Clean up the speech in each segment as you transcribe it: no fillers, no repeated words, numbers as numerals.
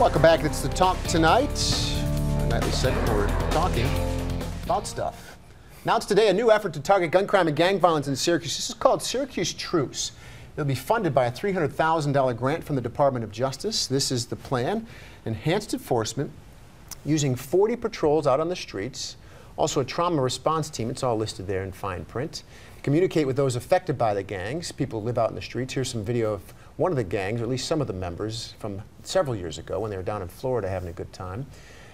Welcome back. It's The Talk Tonight, our nightly segment where we're talking about stuff. Announced today a new effort to target gun crime and gang violence in Syracuse. This is called Syracuse Truce. It'll be funded by a $300,000 grant from the Department of Justice. This is the plan. Enhanced enforcement, using 40 patrols out on the streets, also a trauma response team. It's all listed there in fine print. Communicate with those affected by the gangs. People who live out in the streets. Here's some video of one of the gangs, or at least some of the members, from several years ago when they were down in Florida having a good time.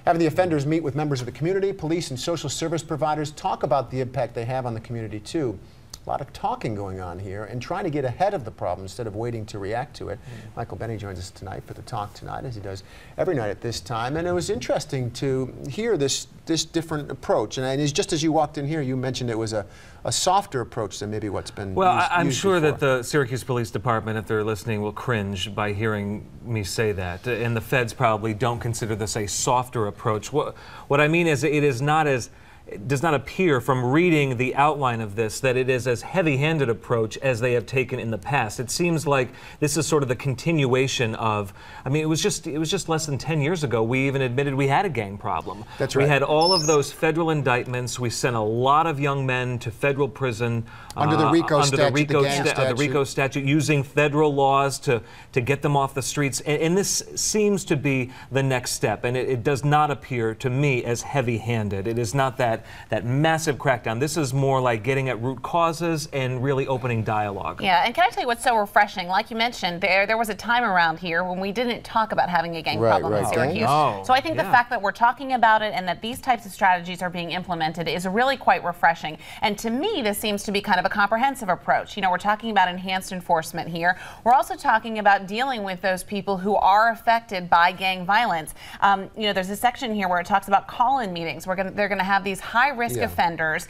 Having the offenders meet with members of the community, police and social service providers, talk about the impact they have on the community too. A lot of talking going on here and trying to get ahead of the problem instead of waiting to react to it. Michael Benny joins us tonight for The Talk Tonight, as he does every night at this time. And it was interesting to hear this different approach. And just as you walked in here, you mentioned it was a softer approach than maybe what's been I'm used sure before. that the Syracuse Police Department, if they're listening, will cringe by hearing me say that. And the feds probably don't consider this a softer approach. What I mean is it is not as... It does not appear from reading the outline of this that it is as heavy-handed approach as they have taken in the past. It seems like this is sort of the continuation of, I mean, it was just less than 10 years ago we even admitted we had a gang problem. That's right. We had all of those federal indictments. We sent a lot of young men to federal prison under the RICO statute, using federal laws to get them off the streets. And this seems to be the next step. And it does not appear to me as heavy-handed. It is not that massive crackdown. This is more like getting at root causes and really opening dialogue. Yeah, and can I tell you what's so refreshing? Like you mentioned, there was a time around here when we didn't talk about having a gang problem in Syracuse. Oh, so I think the fact that we're talking about it and that these types of strategies are being implemented is really quite refreshing. And to me, this seems to be kind of a comprehensive approach. You know, we're talking about enhanced enforcement here. We're also talking about dealing with those people who are affected by gang violence. You know, there's a section here where it talks about call-in meetings. They're going to have these high-risk offenders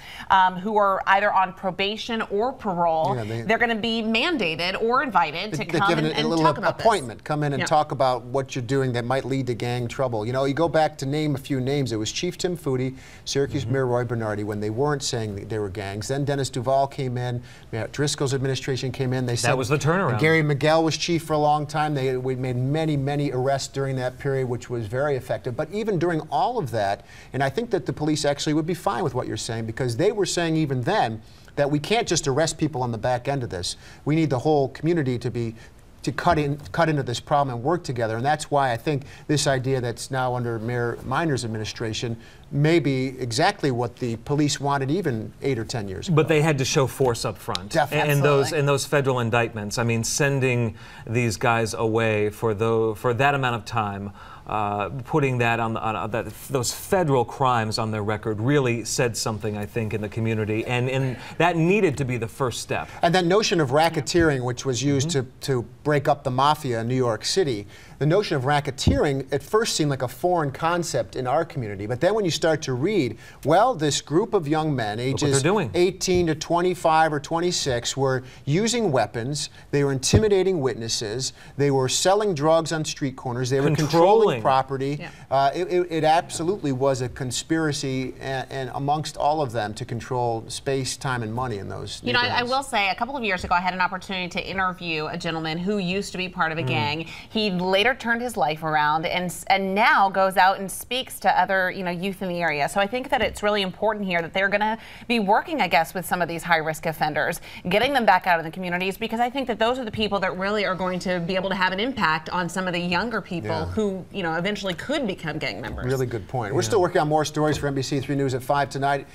who are either on probation or parole. Yeah, they're going to be mandated or invited to come and talk about appointment. Come in and talk about what you're doing that might lead to gang trouble. You know, you go back to name a few names. It was Chief Tim Foodie, Syracuse Mayor Roy Bernardi, when they weren't saying that they were gangs. Then Dennis Duval came in. Driscoll's administration came in. They said that was the turnaround. Gary Miguel was chief for a long time. We made many arrests during that period, which was very effective. But even during all of that, and I think that the police actually would be fine with what you're saying, because they were saying even then that we can't just arrest people on the back end of this. We need the whole community to cut into this problem and work together. And that's why I think this idea that's now under Mayor Minor's administration may be exactly what the police wanted even 8 or 10 years ago. But they had to show force up front. Definitely. And those federal indictments, I mean, sending these guys away for that amount of time, putting that on those federal crimes on their record really said something, I think, in the community, and that needed to be the first step. And that notion of racketeering, which was used to break up the mafia in New York City, the notion of racketeering at first seemed like a foreign concept in our community, but then when you start to read, well, this group of young men, ages 18 to 25 or 26, were using weapons, they were intimidating witnesses, they were selling drugs on street corners, they were controlling property. It absolutely was a conspiracy and amongst all of them to control space, time, and money in those neighborhoods. I will say, a couple of years ago, I had an opportunity to interview a gentleman who used to be part of a gang. He later turned his life around and now goes out and speaks to other youth in the area. So I think that it's really important here that they're going to be working, I guess, with some of these high-risk offenders, getting them back out of the communities, because I think that those are the people that really are going to be able to have an impact on some of the younger people who eventually could become gang members. Really good point. We're still working on more stories for NBC3 News at 5 tonight.